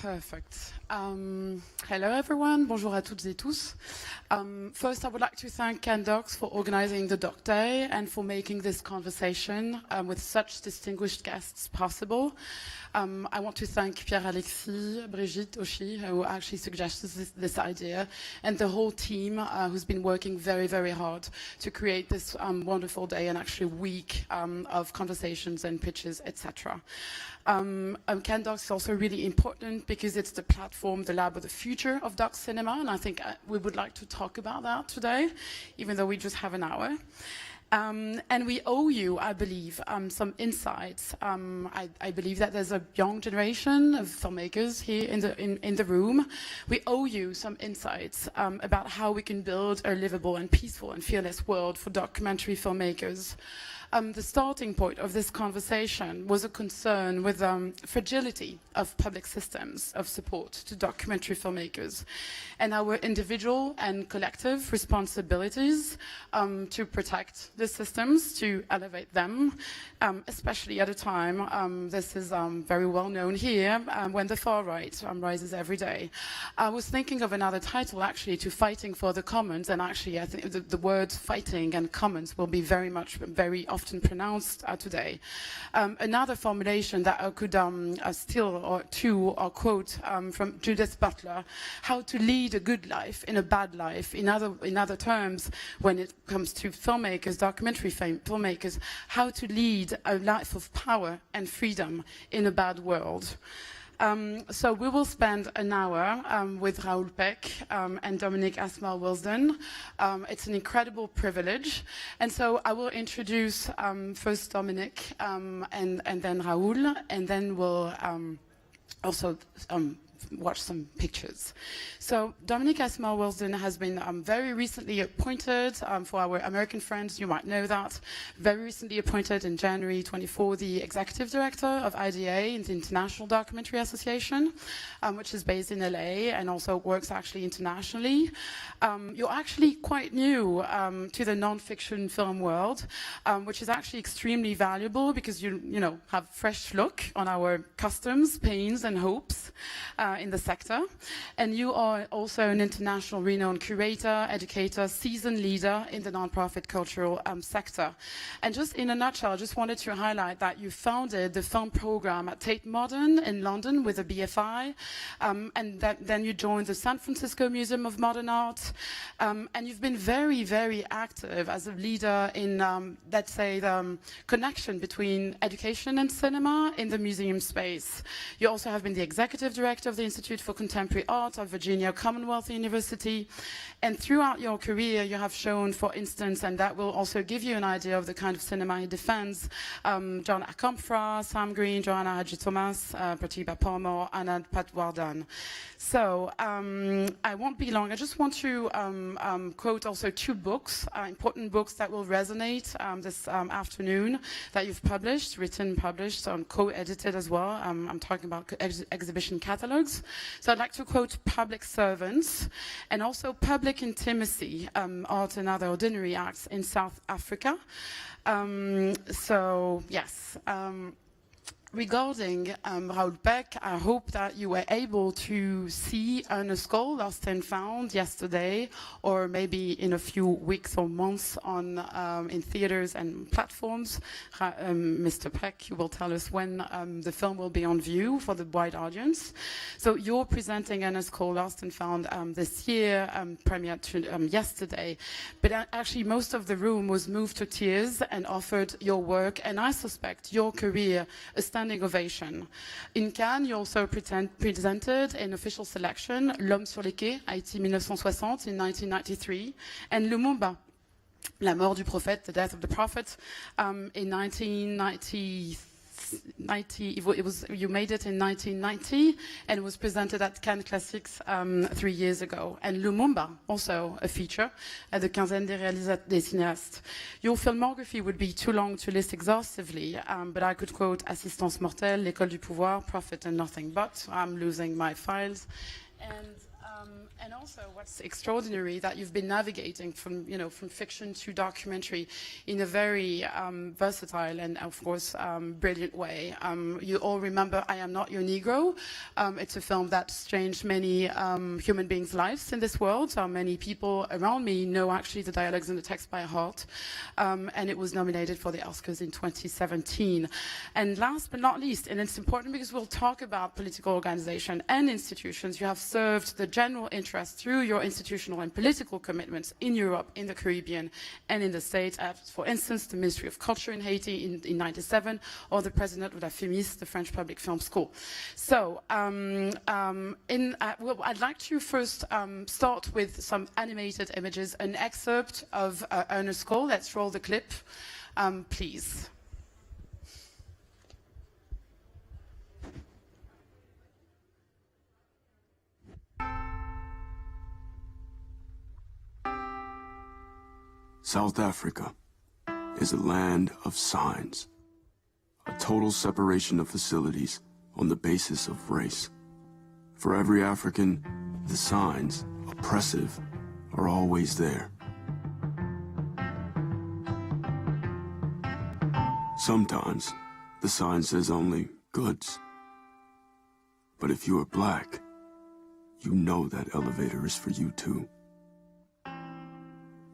Perfect. Hello everyone, bonjour à toutes et tous. First I would like to thank CanDocs for organizing the Doc Day and for making this conversation with such distinguished guests possible. I want to thank Pierre-Alexis, Brigitte, Oshi, who actually suggested this idea, and the whole team who's been working very, very hard to create this wonderful day and actually week of conversations and pitches, etc. CanDocs is also really important because it's the platform, the lab of the future of doc cinema, and I think we would like to talk about that today, even though we just have an hour. And we owe you, I believe, some insights. I believe that there's a young generation of filmmakers here in the room. We owe you some insights about how we can build a livable and peaceful and fearless world for documentary filmmakers. The starting point of this conversation was a concern with fragility of public systems of support to documentary filmmakers and our individual and collective responsibilities to protect the systems, to elevate them, especially at a time, this is very well known here, when the far right rises every day. I was thinking of another title actually to Fighting for the Commons, and actually I think the words fighting and commons will be very often pronounced today. Another formulation that I could steal or quote from Judith Butler: how to lead a good life in a bad life. In other terms, when it comes to filmmakers, documentary filmmakers, how to lead a life of power and freedom in a bad world. So we will spend an hour with Raoul Peck and Dominic Asmall Willsdon. It's an incredible privilege. And so I will introduce first Dominic and then Raoul, and then we'll also watch some pictures. So Dominic Asmall Willsdon has been very recently appointed, for our American friends, you might know that, very recently appointed in January 24, the Executive Director of IDA, the International Documentary Association, which is based in LA and also works actually internationally. You're actually quite new to the non-fiction film world, which is actually extremely valuable because you have fresh look on our customs, pains and hopes in the sector. And you are also an international renowned curator, educator, seasoned leader in the nonprofit cultural sector. And just in a nutshell, I just wanted to highlight that you founded the film program at Tate Modern in London with a BFI, and then you joined the San Francisco Museum of Modern Art, and you've been very, very active as a leader in, let's say, the connection between education and cinema in the museum space. You also have been the executive director of the Institute for Contemporary Art of Virginia Commonwealth University. And throughout your career, you have shown, for instance, and that will also give you an idea of the kind of cinema he defends, John Akomfra, Sam Green, Joanna Hadji-Thomas, Pratibha Parmar, Anand Patwardhan. So I won't be long. I just want to quote also two books, important books that will resonate this afternoon that you've published, published, co-edited as well. I'm talking about exhibition catalogs. So I'd like to quote Public Servants and also Public Intimacy, Art and Other Ordinary Acts in South Africa. So yes. Regarding Raoul Peck, I hope that you were able to see Ernest Cole, Lost and Found, yesterday, or maybe in a few weeks or months on in theaters and platforms. Mr. Peck, you will tell us when the film will be on view for the wide audience. So you're presenting Ernest Cole, Lost and Found this year, premiered yesterday. But actually most of the room was moved to tears and offered your work, and I suspect your career, a standing ovation. In Cannes, you also presented an official selection, L'Homme sur les quais, Haïti 1960 in 1993, and Lumumba, La mort du prophète, The Death of the Prophet, in 1990. You made it in 1990 and it was presented at Cannes Classics 3 years ago. And Lumumba, also a feature at the Quinzaine des Cinéastes. Your filmography would be too long to list exhaustively, but I could quote Assistance Mortelle, L'École du Pouvoir, Prophet and Nothing But. I'm losing my files. And And also, what's extraordinary that you've been navigating from, from fiction to documentary in a very versatile and, of course, brilliant way. You all remember "I Am Not Your Negro." It's a film that's changed many human beings' lives in this world. Many people around me know actually the dialogues and the text by heart, and it was nominated for the Oscars in 2017. And last but not least, and it's important because we'll talk about political organization and institutions, you have served the general interest through your institutional and political commitments in Europe, in the Caribbean, and in the States, as, for instance, the Ministry of Culture in Haiti in 97, or the president of la FEMIS, the French Public Film School. So I'd like to first start with some animated images, an excerpt of Ernest Cole. Let's roll the clip, please. South Africa is a land of signs, a total separation of facilities on the basis of race. For every African, the signs, oppressive, are always there. Sometimes, the sign says only goods. But if you are black, you know that elevator is for you too.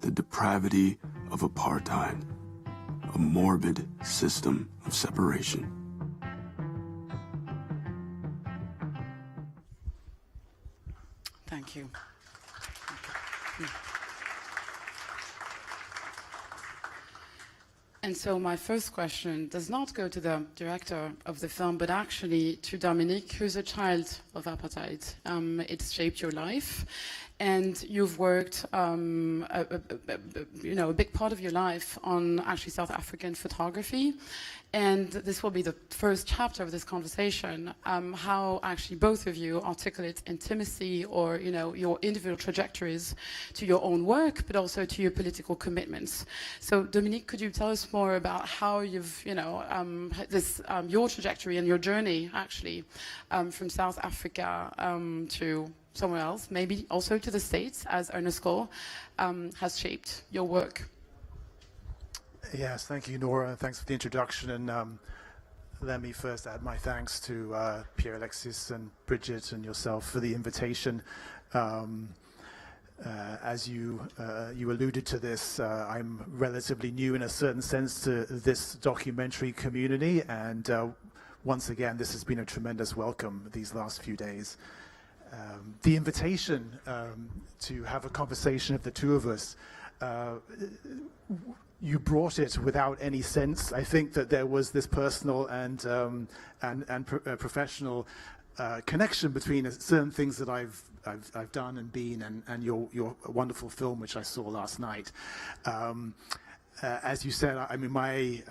The depravity of apartheid, a morbid system of separation. Thank you. And so my first question does not go to the director of the film, but actually to Dominic, who's a child of apartheid. It's shaped your life, and you've worked a big part of your life on actually South African photography. And this will be the first chapter of this conversation, how actually both of you articulate intimacy or, your individual trajectories to your own work, but also to your political commitments. So Dominique, could you tell us more about how you've, your trajectory and your journey actually from South Africa to somewhere else, maybe also to the States, as Ernest Cole has shaped your work? Yes, thank you, Nora. Thanks for the introduction. And let me first add my thanks to Pierre Alexis and Bridget and yourself for the invitation. As you alluded to this, I'm relatively new in a certain sense to this documentary community. And once again, this has been a tremendous welcome these last few days. The invitation to have a conversation of the two of us, you brought it without any sense. I think that there was this personal and professional connection between certain things that I've done and been, and your wonderful film, which I saw last night. As you said, I mean, my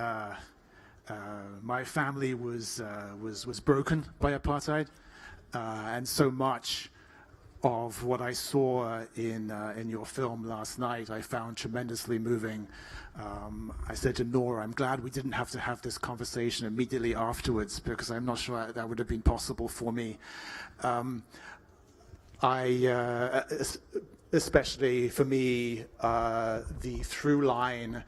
family was broken by apartheid, and so much of what I saw in your film last night I found tremendously moving. I said to Nora, I'm glad we didn't have to have this conversation immediately afterwards, because I'm not sure that would have been possible for me. Especially for me, the through line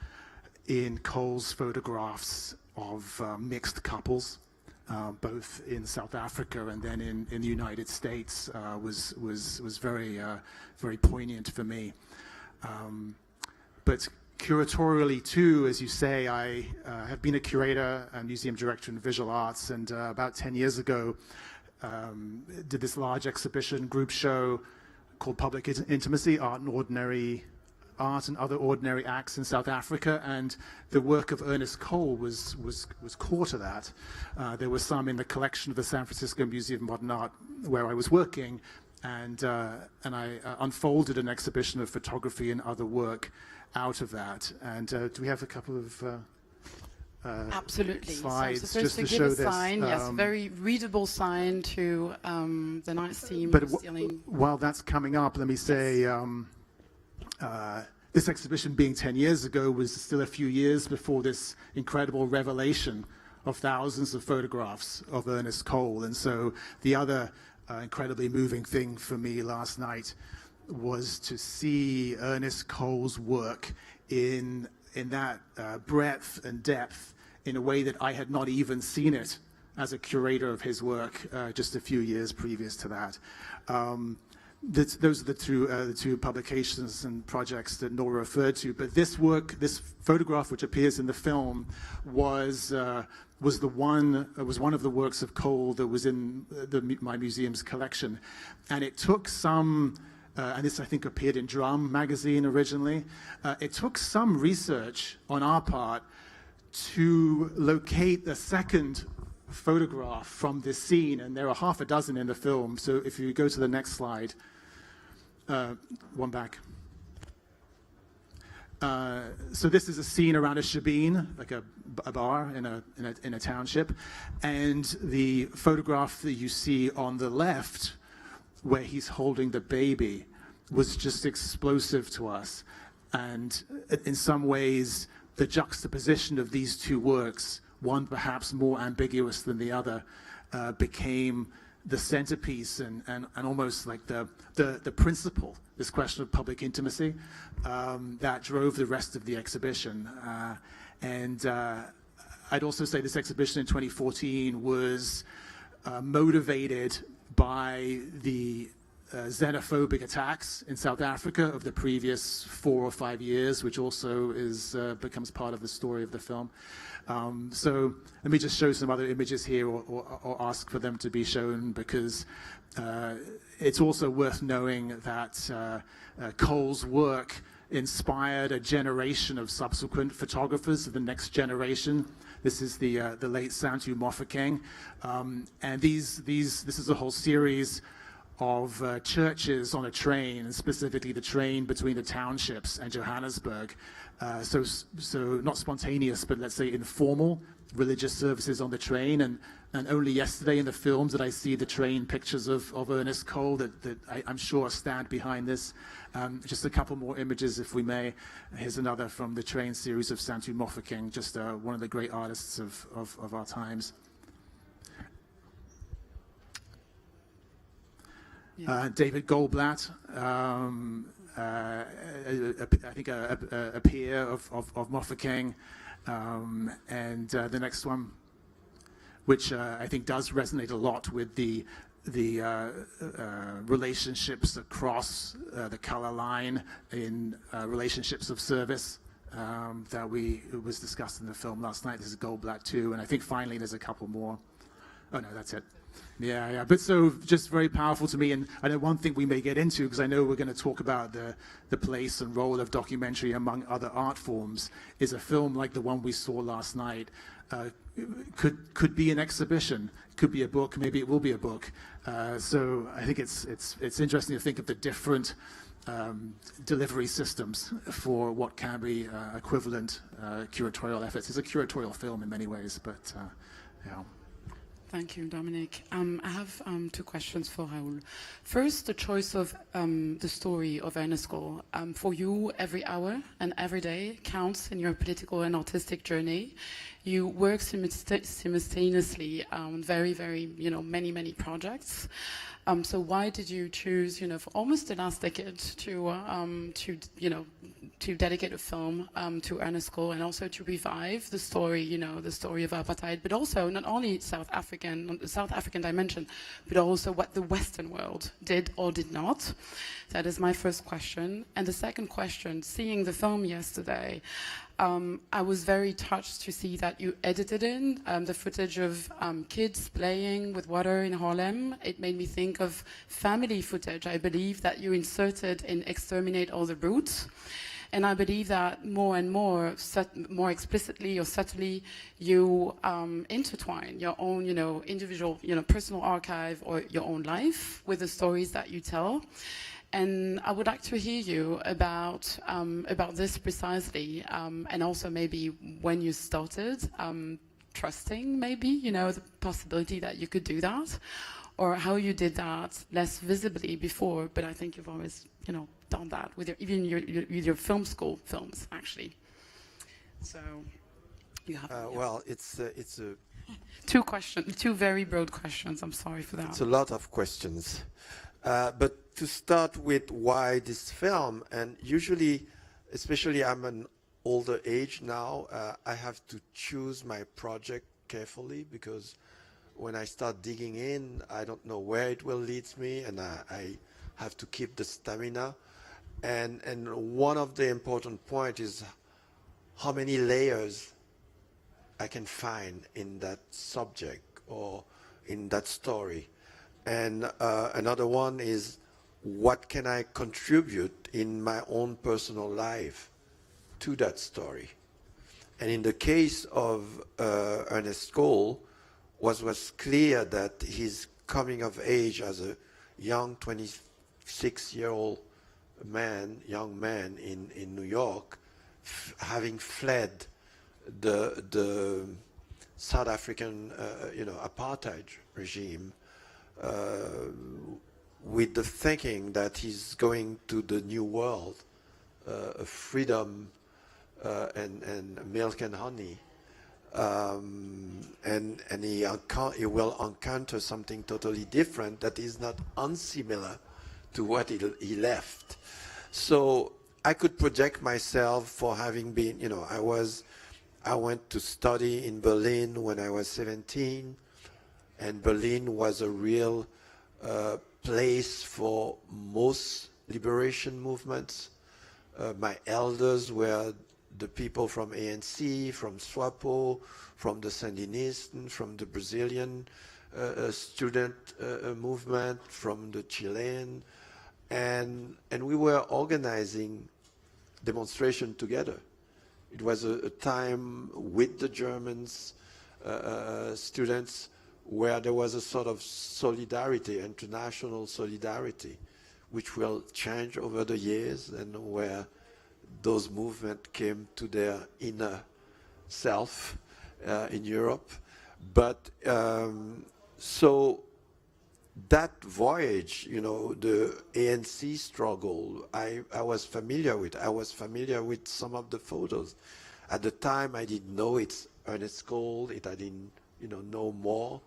in Cole's photographs of mixed couples, both in South Africa and then in the United States, was very very poignant for me. But curatorially too, as you say, I have been a curator and museum director in visual arts, and about 10 years ago did this large exhibition group show called Public Intimacy, Art and Other Ordinary Acts in South Africa, and the work of Ernest Cole was core to that. There was some in the collection of the San Francisco Museum of Modern Art where I was working, and I unfolded an exhibition of photography and other work out of that. And do we have a couple of absolutely slides so just to give show a this? Sign, yes, very readable sign to the nice team. But while that's coming up, let me say, this exhibition being 10 years ago was still a few years before this incredible revelation of thousands of photographs of Ernest Cole. And so the other incredibly moving thing for me last night was to see Ernest Cole's work in that breadth and depth in a way that I had not even seen it as a curator of his work just a few years previous to that. Those are the two publications and projects that Nora referred to. But this work, this photograph, which appears in the film, was one of the works of Cole that was in my museum's collection, and it took some. And this, I think, appeared in Drum magazine originally. It took some research on our part to locate the second photograph from this scene, and there are half a dozen in the film. So if you go to the next slide, one back. So this is a scene around a shebeen, like a bar in a township, and the photograph that you see on the left, where he's holding the baby, was just explosive to us. And in some ways, the juxtaposition of these two works, one perhaps more ambiguous than the other, became the centerpiece and almost like the principle, this question of public intimacy, that drove the rest of the exhibition. I'd also say this exhibition in 2014 was motivated by the xenophobic attacks in South Africa of the previous 4 or 5 years, which also becomes part of the story of the film. So let me just show some other images here, or ask for them to be shown, because it's also worth knowing that Cole's work inspired a generation of subsequent photographers of the next generation. This is the late Santu Mofokeng, and this is a whole series of churches on a train, and specifically the train between the townships and Johannesburg. So not spontaneous, but let's say informal religious services on the train. And only yesterday in the films did I see the train pictures of Ernest Cole that I'm sure stand behind this. Just a couple more images, if we may. Here's another from the train series of Santu Mofokeng, just one of the great artists of our times. Yeah. David Goldblatt, I think a peer of Mofokeng, and the next one, which I think does resonate a lot with the relationships across the color line in relationships of service that was discussed in the film last night. This is Goldblatt too, and I think finally there's a couple more. Oh no, that's it. Yeah. But so just very powerful to me, and I know one thing we may get into, because I know we're going to talk about the place and role of documentary among other art forms, is a film like the one we saw last night could be an exhibition, could be a book, maybe it will be a book. So I think it's interesting to think of the different delivery systems for what can be equivalent curatorial efforts. It's a curatorial film in many ways, but yeah. Thank you, Dominic. I have 2 questions for Raoul. First, the choice of the story of Ernest Cole. For you, every hour and every day counts in your political and artistic journey. You work simultaneously on very, many projects. So why did you choose, for almost the last decade to dedicate a film to Ernest Cole, and also to revive the story, the story of apartheid, but also not only the South African dimension, but also what the Western world did or did not? That is my first question. And the second question, seeing the film yesterday, I was very touched to see that you edited in the footage of kids playing with water in Harlem. It made me think of family footage, I believe, that you inserted in Exterminate All the Brutes. And I believe that more and more, more explicitly or subtly, you intertwine your own, individual, personal archive or your own life with the stories that you tell. And I would like to hear you about this precisely, and also maybe when you started trusting, maybe, the possibility that you could do that, or how you did that less visibly before. But I think you've always, done that with your film school films, actually. So you have. Well, it's a Two very broad questions. I'm sorry for that. It's a lot of questions. But to start with, why this film? And usually, especially I'm an older age now, I have to choose my project carefully, because when I start digging in, I don't know where it will lead me, and I have to keep the stamina. And one of the important points is how many layers I can find in that subject or in that story. And another one is, what can I contribute in my own personal life to that story? And in the case of Ernest Cole, was clear that his coming of age as a young 26-year-old young man in New York, having fled the South African apartheid regime, with the thinking that he's going to the new world, freedom and milk and honey, and he will encounter something totally different that is not unsimilar to what he left. So I could project myself for having been, I went to study in Berlin when I was 17, and Berlin was a real place for most liberation movements. My elders were the people from ANC, from SWAPO, from the Sandinists, from the Brazilian student movement, from the Chilean, and we were organizing demonstration together. It was a time with the Germans, students, where there was a sort of solidarity, international solidarity, which will change over the years, and where those movements came to their inner self in Europe. But so that voyage, the ANC struggle, I was familiar with. I was familiar with some of the photos. At the time, I didn't know it's Ernest Cole. I didn't, know more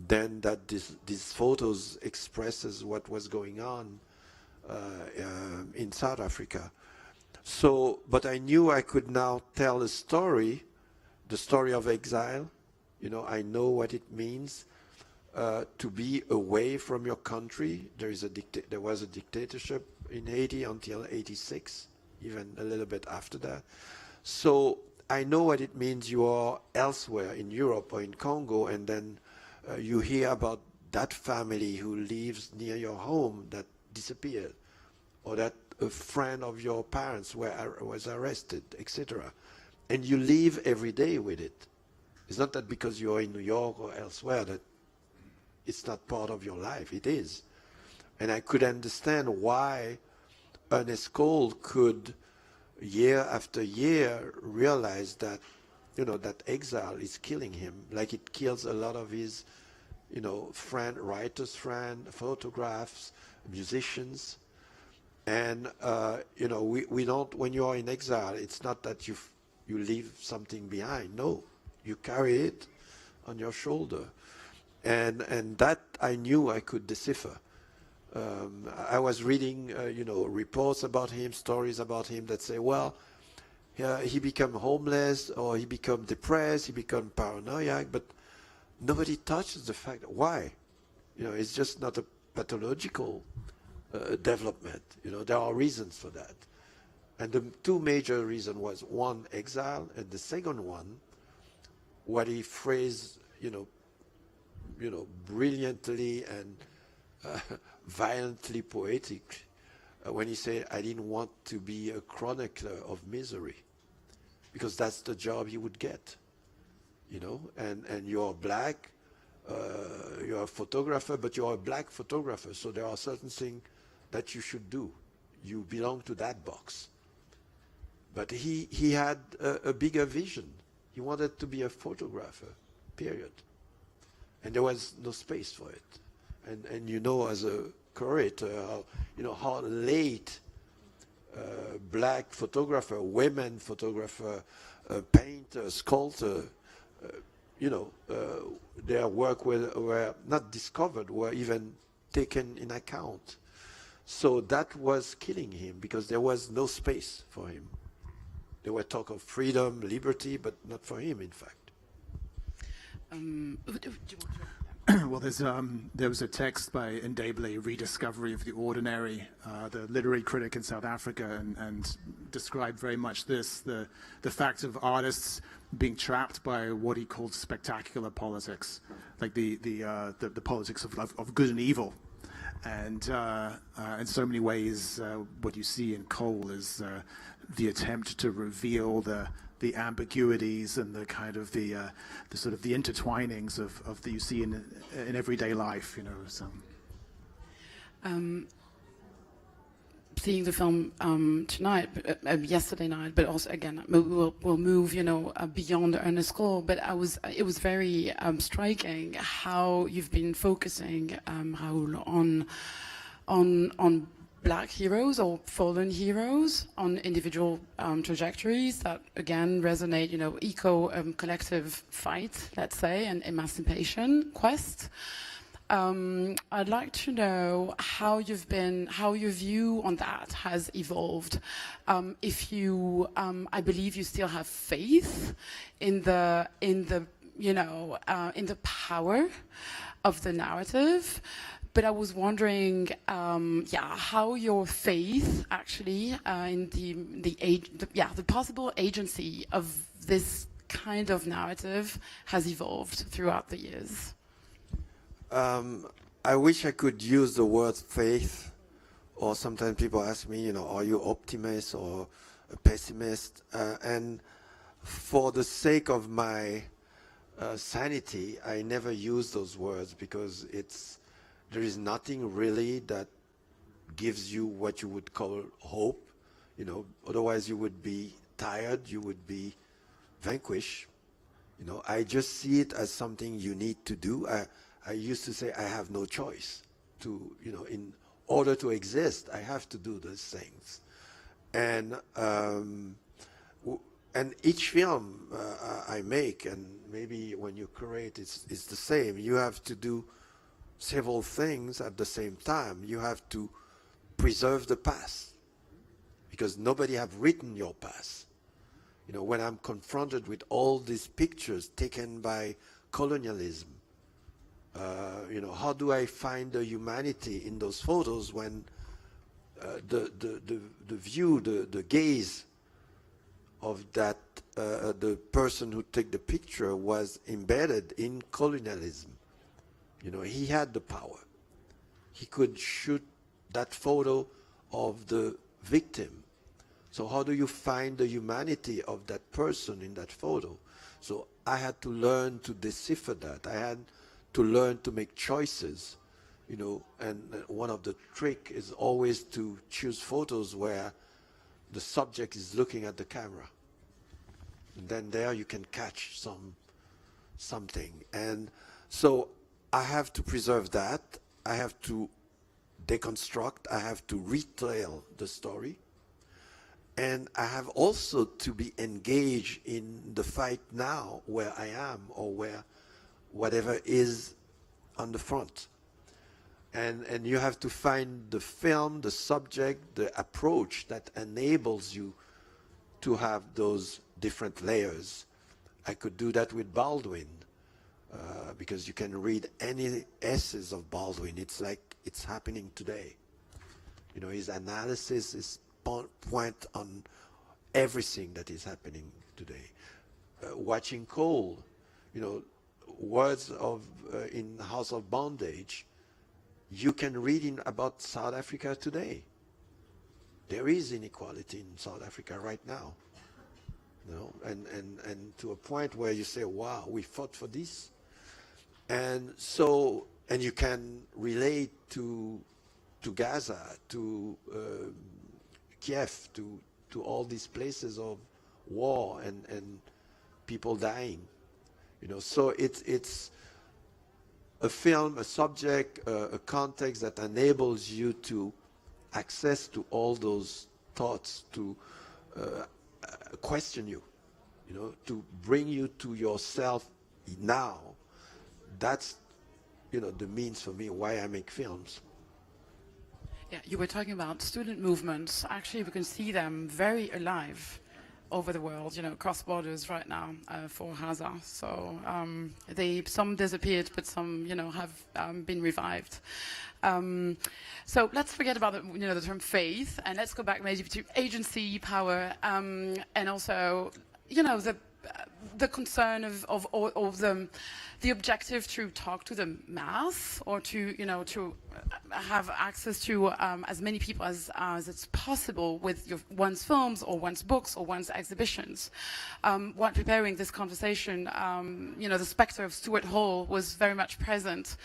than that these photos expresses what was going on in South Africa. So, but I knew I could now tell a story, the story of exile. I know what it means to be away from your country. There was a dictatorship in Haiti until '86, even a little bit after that. So I know what it means. You are elsewhere in Europe or in Congo, and then you hear about that family who lives near your home that disappeared, or that a friend of your parents was arrested, etc. And you live every day with it. It's not that because you're in New York or elsewhere that it's not part of your life. It is. And I could understand why Ernest Cole could, year after year, realize that, that exile is killing him, like it kills a lot of his, writers' friend, photographs, musicians. And, we don't, when you are in exile, it's not that you leave something behind. No, you carry it on your shoulder. And that I knew I could decipher. I was reading, reports about him, stories about him that say, well, he become homeless, or he become depressed, he become paranoid, but nobody touches the fact. Why? It's just not a pathological development. There are reasons for that. And the two major reasons was, one, exile, and the second one, what he phrased, brilliantly and violently poetic, when he said, I didn't want to be a chronicler of misery, because that's the job he would get, and you're black, you're a photographer, but you're a black photographer, so there are certain things that you should do. You belong to that box. But he had a bigger vision. He wanted to be a photographer, period. And there was no space for it. And as a curator, how late black photographer, women photographer, painter, sculptor, their work were not discovered, were even taken in account. So that was killing him, because there was no space for him. There were talk of freedom, liberty, but not for him, in fact. Well, there was a text by Ndebele, Rediscovery of the Ordinary, the literary critic in South Africa, and described very much this, the fact of artists being trapped by what he called spectacular politics, like the politics of good and evil. And in so many ways, what you see in Cole is the attempt to reveal the ambiguities and the kind of the sort of the intertwinings of that you see in everyday life, So. Seeing the film tonight, yesterday night, but also again we'll move, beyond Ernest Cole. But it was very striking how you've been focusing, Raoul, on Black heroes or fallen heroes, on individual trajectories that again resonate, collective fight, let's say, and emancipation quest. I'd like to know how your view on that has evolved. If you, I believe you still have faith in the power of the narrative. But I was wondering, how your faith actually in the possible agency of this kind of narrative has evolved throughout the years. I wish I could use the word faith, or sometimes people ask me, are you optimist or a pessimist? And for the sake of my sanity, I never use those words, because there is nothing really that gives you what you would call hope. Otherwise you would be tired, you would be vanquished. I just see it as something you need to do. I used to say I have no choice in order to exist, I have to do those things. And each film I make, and maybe when you create, it's the same. You have to do several things at the same time. You have to preserve the past, because nobody have written your past. When I'm confronted with all these pictures taken by colonialism, how do I find the humanity in those photos when the view, the gaze of that the person who took the picture was embedded in colonialism? He had the power. He could shoot that photo of the victim. So how do you find the humanity of that person in that photo? So I had to learn to decipher that. I had to learn to make choices, and one of the trick is always to choose photos where the subject is looking at the camera. And then there you can catch something. And so I have to preserve that. I have to deconstruct. I have to retell the story. And I have also to be engaged in the fight now, where I am, or where whatever is on the front. And you have to find the film, the subject, the approach that enables you to have those different layers. I could do that with Baldwin, because you can read any essays of Baldwin. It's like it's happening today. His analysis is point on everything that is happening today. Watching Cole, words of in House of Bondage, you can read about South Africa today. There is inequality in South Africa right now. And to a point where you say, wow, we fought for this. And so, and you can relate to Gaza, to Kiev, to all these places of war and people dying. So it's a film, a subject, a context that enables you to access to all those thoughts, to question you, to bring you to yourself now, that's, you know, the means for me why I make films. Yeah, you were talking about student movements. Actually, we can see them very alive over the world, you know, cross borders right now for Haza. So some disappeared, but some, you know, have been revived. So let's forget about the term faith, and let's go back maybe to agency, power, and also, you know, the concern of the objective to talk to the mass, or to, you know, to have access to as many people as it's possible with one's films or one's books or one's exhibitions. While preparing this conversation, you know, the specter of Stuart Hall was very much present,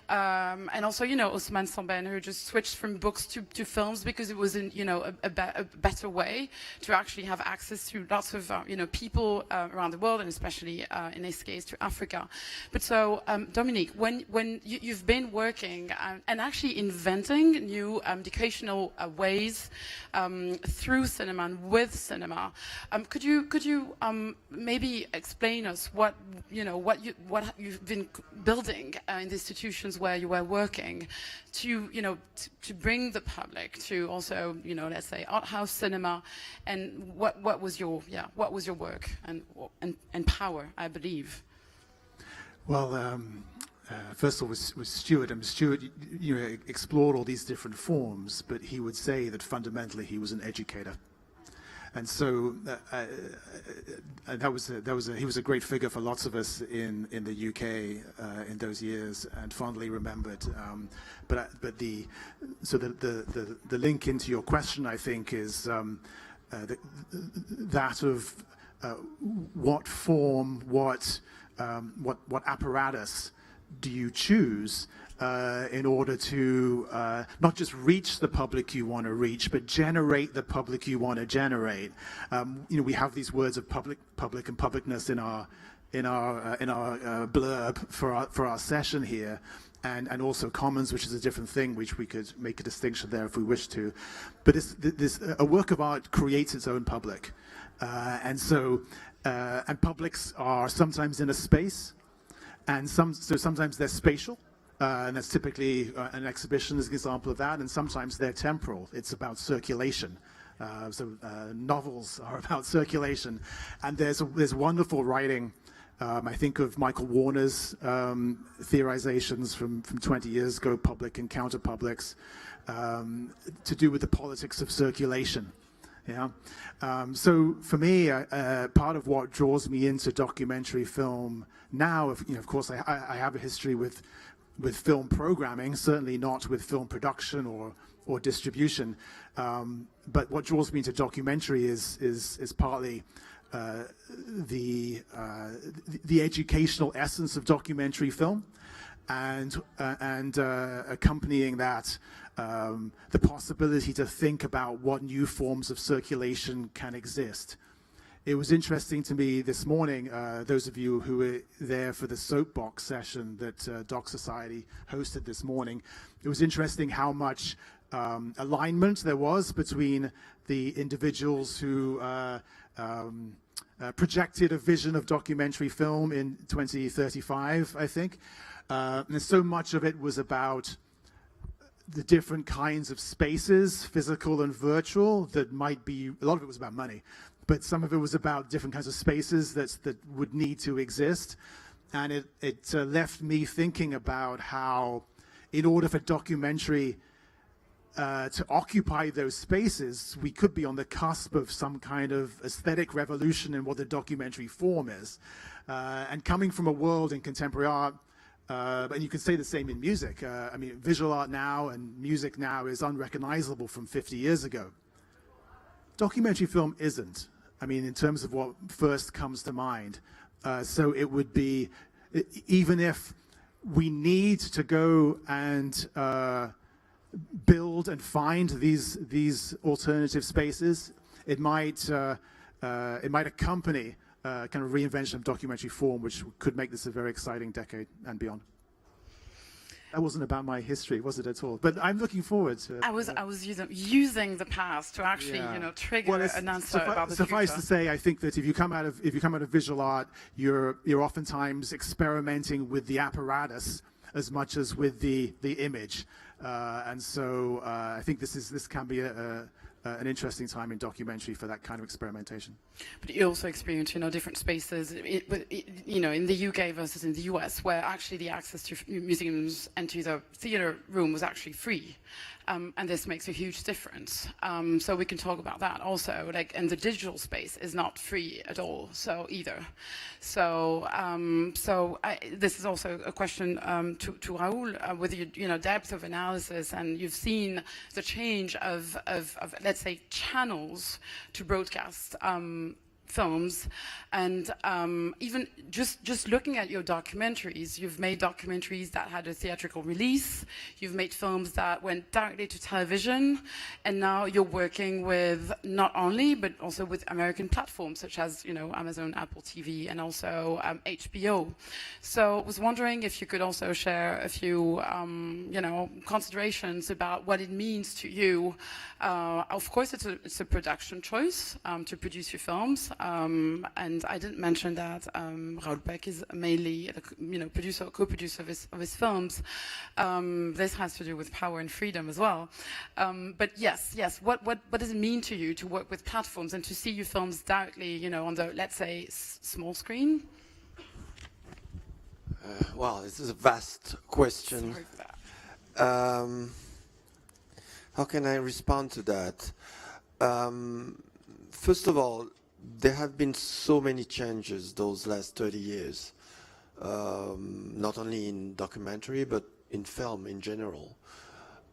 and also, you know, Ousmane Sambène, who just switched from books to films because it was, you know, a better way to actually have access to lots of you know, people around the world, and especially in this case to Africa. But so, Dominic, when you've been working and actually inventing new educational ways through cinema and with cinema, could you maybe explain us what you've been building in the institutions where you were working to, you know, to bring the public to also, you know, let's say art house cinema, and what was your work and power, I believe. Well, first of all, with Stuart, and Stuart, you know, explored all these different forms, but he would say that fundamentally he was an educator, and so he was a great figure for lots of us in the UK in those years, and fondly remembered. But the link into your question, I think, is that of what form, what apparatus do you choose in order to not just reach the public you want to reach, but generate the public you want to generate? You know, we have these words of public and publicness in our blurb for our session here, and also commons, which is a different thing, which we could make a distinction there if we wish to. But a work of art creates its own public, and so. And publics are sometimes in a space, and sometimes they're spatial, and that's typically an exhibition is an example of that, and sometimes they're temporal. It's about circulation. Novels are about circulation, and there's wonderful writing. I think of Michael Warner's theorizations from 20 years ago, public and counterpublics, to do with the politics of circulation. Yeah. So for me, part of what draws me into documentary film now, you know, of course, I have a history with film programming, certainly not with film production or distribution. But what draws me into documentary is partly the educational essence of documentary film, and accompanying that, the possibility to think about what new forms of circulation can exist. It was interesting to me this morning, those of you who were there for the soapbox session that Doc Society hosted this morning, it was interesting how much alignment there was between the individuals who projected a vision of documentary film in 2035, I think. And so much of it was about the different kinds of spaces, physical and virtual, that might be, a lot of it was about money, but some of it was about different kinds of spaces that would need to exist. And it left me thinking about how, in order for documentary to occupy those spaces, we could be on the cusp of some kind of aesthetic revolution in what the documentary form is. And coming from a world in contemporary art, and you can say the same in music. I mean, visual art now and music now is unrecognizable from 50 years ago. Documentary film isn't. I mean, in terms of what first comes to mind. So it would be, even if we need to go and build and find these alternative spaces, it might accompany kind of reinvention of documentary form, which could make this a very exciting decade and beyond. That wasn't about my history, was it at all? But I'm looking forward to it. I was using the past to actually, trigger an answer about the suffice future. to say, I think that if you come out of visual art, you're oftentimes experimenting with the apparatus as much as with the image, and so I think this can be an interesting time in documentary for that kind of experimentation. But you also experience, different spaces, in the UK versus in the US, where actually the access to museums and to the theater room was actually free. And this makes a huge difference. So we can talk about that also. And the digital space is not free at all, so either. So, this is also a question to Raoul with your depth of analysis, and you've seen the change of let's say, channels to broadcast films, and even just looking at your documentaries, you've made documentaries that had a theatrical release, you've made films that went directly to television, and now you're working with not only, but also with American platforms such as, Amazon, Apple TV, and also HBO. So I was wondering if you could also share a few, considerations about what it means to you. Of course, it's a production choice to produce your films. And I didn't mention that Raoul Peck is mainly the co-producer of his films. This has to do with power and freedom as well. But yes, what does it mean to you to work with platforms and to see your films directly, on the, let's say, small screen? Well, this is a vast question. Sorry for that. How can I respond to that? First of all, there have been so many changes those last 30 years, not only in documentary, but in film in general.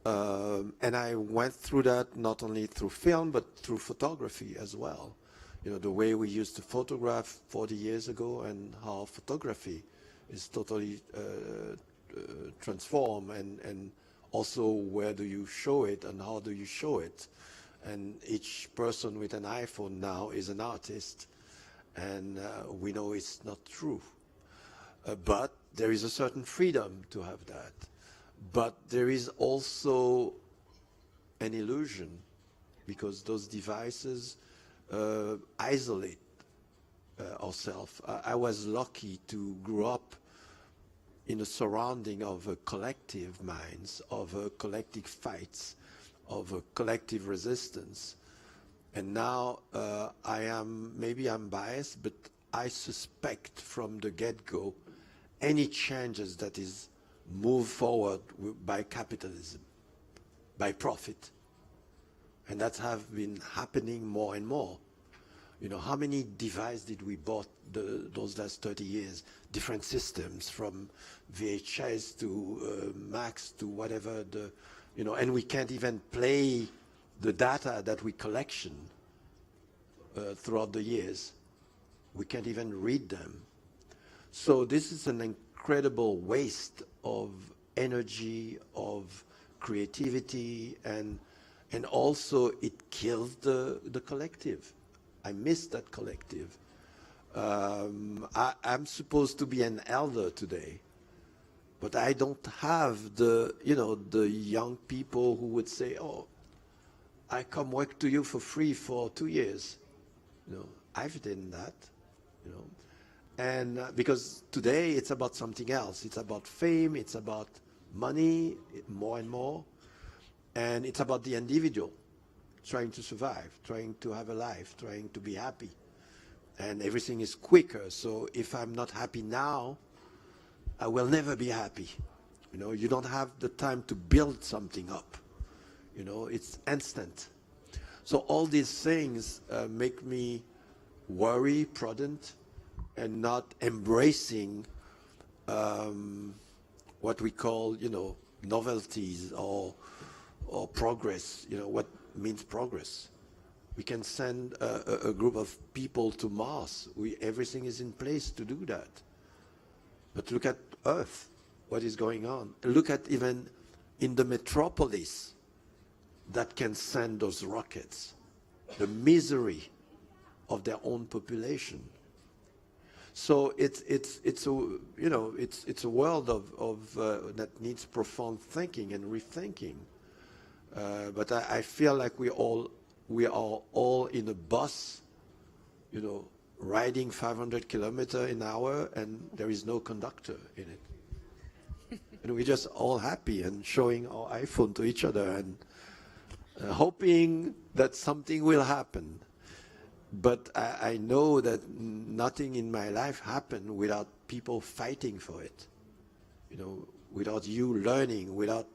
And I went through that not only through film, but through photography as well. The way we used to photograph 40 years ago and how photography is totally transformed, and also where do you show it and how do you show it. And each person with an iPhone now is an artist, and we know it's not true. But there is a certain freedom to have that. But there is also an illusion, because those devices isolate ourselves. I was lucky to grow up in a surrounding of collective minds, of collective fights, of a collective resistance. And now maybe I'm biased, but I suspect from the get-go any changes that is moved forward by capitalism, by profit. And that have been happening more and more. How many devices did we bought those last 30 years? Different systems, from VHS to Max to whatever and we can't even play the data that we collection throughout the years. We can't even read them. So this is an incredible waste of energy, of creativity, and also it kills the collective. I miss that collective. I'm supposed to be an elder today, but I don't have the young people who would say, "Oh, I come work to you for free for 2 years." I've done that, and because today it's about something else. It's about fame. It's about money, more and more, and it's about the individual trying to survive, trying to have a life, trying to be happy, and everything is quicker. So if I'm not happy now, I will never be happy. You don't have the time to build something up. It's instant. So all these things make me worry, prudent, and not embracing what we call, novelties or progress. What means progress? We can send a group of people to Mars. Everything is in place to do that. But look at Earth, what is going on. Look at even in the metropolis that can send those rockets, the misery of their own population. So it's a, you know, it's a world of that needs profound thinking and rethinking. But I feel like we are all in a bus, you know, riding 500 kilometers an hour, and there is no conductor in it. And we're just all happy and showing our iPhone to each other and hoping that something will happen. But I know that nothing in my life happened without people fighting for it. You know, without you learning, without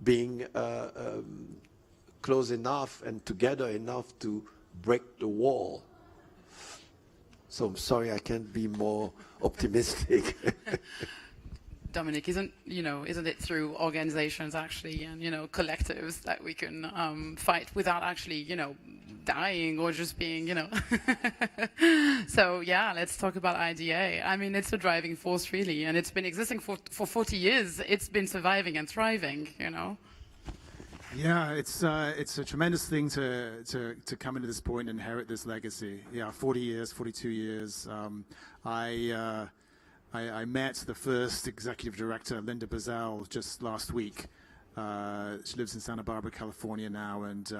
being close enough and together enough to break the wall. So I'm sorry I can't be more optimistic. Dominic, isn't it through organizations actually and, collectives that we can fight without actually, dying or just being, So yeah, let's talk about IDA. I mean, it's a driving force really, and it's been existing for 40 years. It's been surviving and thriving, Yeah, it's a tremendous thing to come into this point and inherit this legacy. Yeah, 40 years, 42 years. I met the first executive director, Linda Bazell, just last week. She lives in Santa Barbara, California now, and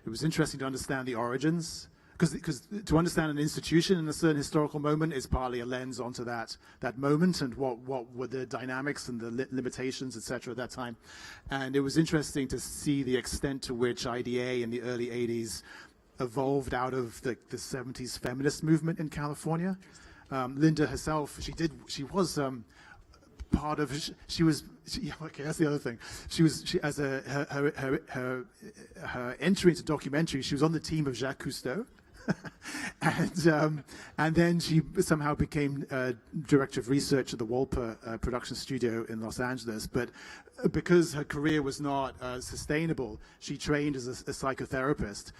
it was interesting to understand the origins. Because to understand an institution in a certain historical moment is partly a lens onto that moment and what were the dynamics and the limitations, etc. at that time. And it was interesting to see the extent to which IDA in the early 80s evolved out of the 70s feminist movement in California. Linda herself, she was part of. Okay, that's the other thing. Her entry into documentary, she was on the team of Jacques Cousteau. And then she somehow became director of research at the Walper production studio in Los Angeles. But because her career was not sustainable, she trained as a psychotherapist,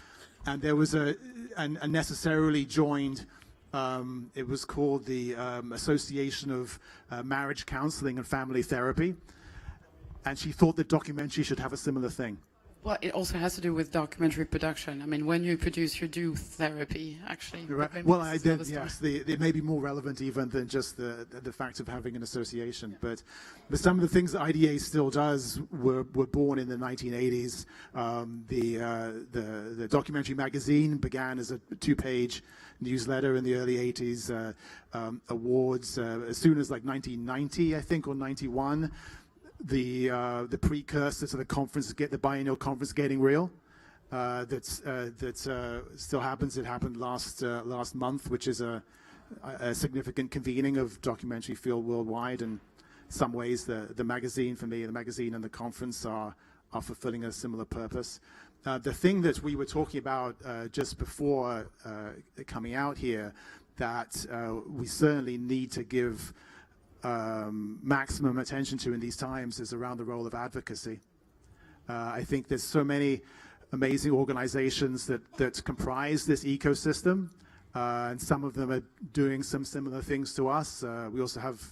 and there was and necessarily joined. It was called the Association of Marriage Counseling and Family Therapy, and she thought that documentary should have a similar thing. Well, it also has to do with documentary production. I mean, when you produce, you do therapy, actually. Right. Well, I did, yes. It may be more relevant even than just the fact of having an association. But some of the things that IDA still does were born in the 1980s. The documentary magazine began as a 2-page newsletter in the early 80s. Awards as soon as like 1990, I think, or 91. The precursor to the conference, the biennial conference, Getting Real, that still happens. It happened last month, which is a significant convening of documentary field worldwide. And in some ways, the magazine, for me, the magazine and the conference are fulfilling a similar purpose. The thing that we were talking about just before coming out here, that we certainly need to give maximum attention to in these times, is around the role of advocacy. I think there's so many amazing organizations that comprise this ecosystem, and some of them are doing some similar things to us. We also have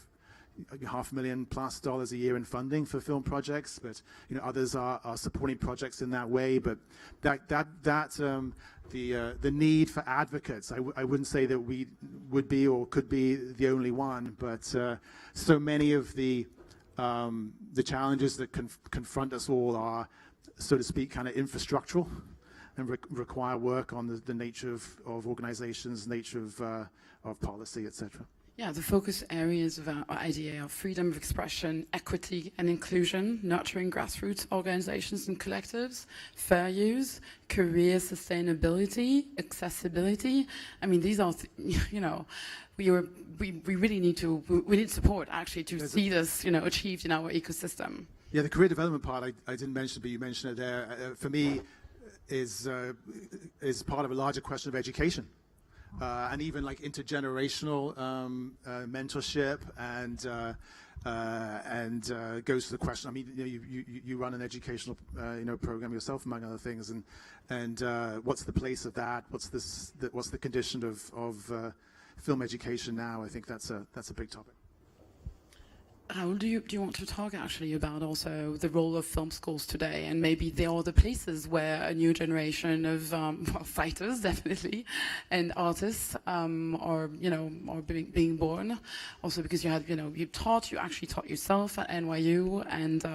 $500,000+ a year in funding for film projects, but others are supporting projects in that way. But the need for advocates, I wouldn't say that we would be or could be the only one, but so many of the challenges that confront us all are, so to speak, kind of infrastructural and require work on the nature of organizations, nature of policy, etc. Yeah, the focus areas of our IDA are freedom of expression, equity and inclusion, nurturing grassroots organizations and collectives, fair use, career sustainability, accessibility. I mean, these are, we really need support actually to see this, achieved in our ecosystem. Yeah, the career development part I didn't mention, but you mentioned it there. For me, is part of a larger question of education. And even like intergenerational mentorship, and goes to the question. I mean, you run an educational program yourself, among other things, and what's the place of that? What's the condition of film education now? I think that's a big topic. Raoul, do you want to talk actually about also the role of film schools today, and maybe there are the places where a new generation of well, fighters, definitely, and artists are being born. Also because you actually taught yourself at NYU, and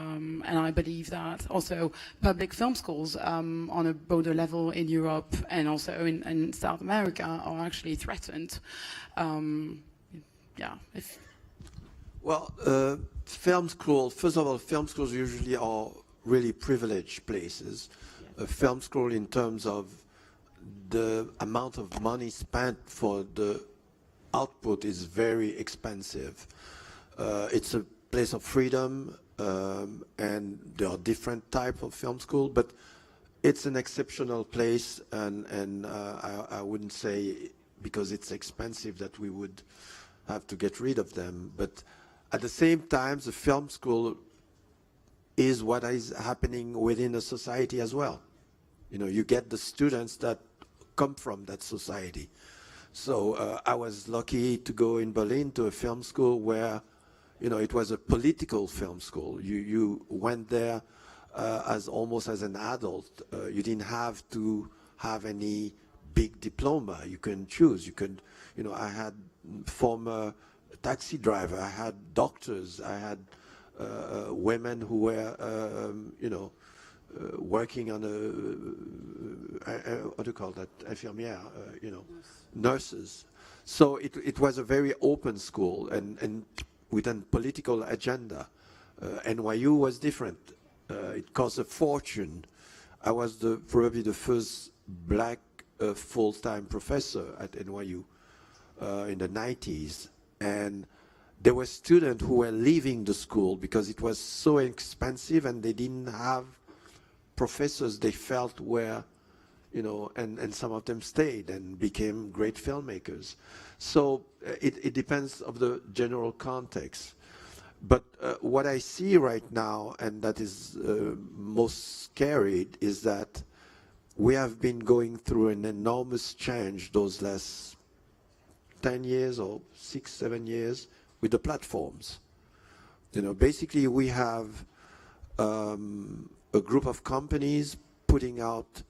I believe that also public film schools on a broader level in Europe and also in South America are actually threatened. Well, film schools, first of all, film schools usually are really privileged places. A film school in terms of the amount of money spent for the output is very expensive. It's a place of freedom, and there are different types of film school, but it's an exceptional place, and I wouldn't say because it's expensive that we would have to get rid of them. But at the same time, the film school is what is happening within a society as well. You get the students that come from that society. So I was lucky to go in Berlin to a film school where, it was a political film school. You went there as almost as an adult. You didn't have to have any big diploma. You can choose. You could, I had former taxi driver, I had doctors, I had women who were, working on what do you call that, infirmière, nurses. So it was a very open school and with a political agenda. NYU was different. It cost a fortune. I was probably the first black full-time professor at NYU in the 90s. And there were students who were leaving the school because it was so expensive and they didn't have professors they felt were, and some of them stayed and became great filmmakers. So it depends of the general context. But what I see right now, and that is most scary, is that we have been going through an enormous change those last 10 years or 6, 7 years with the platforms. Basically we have a group of companies putting out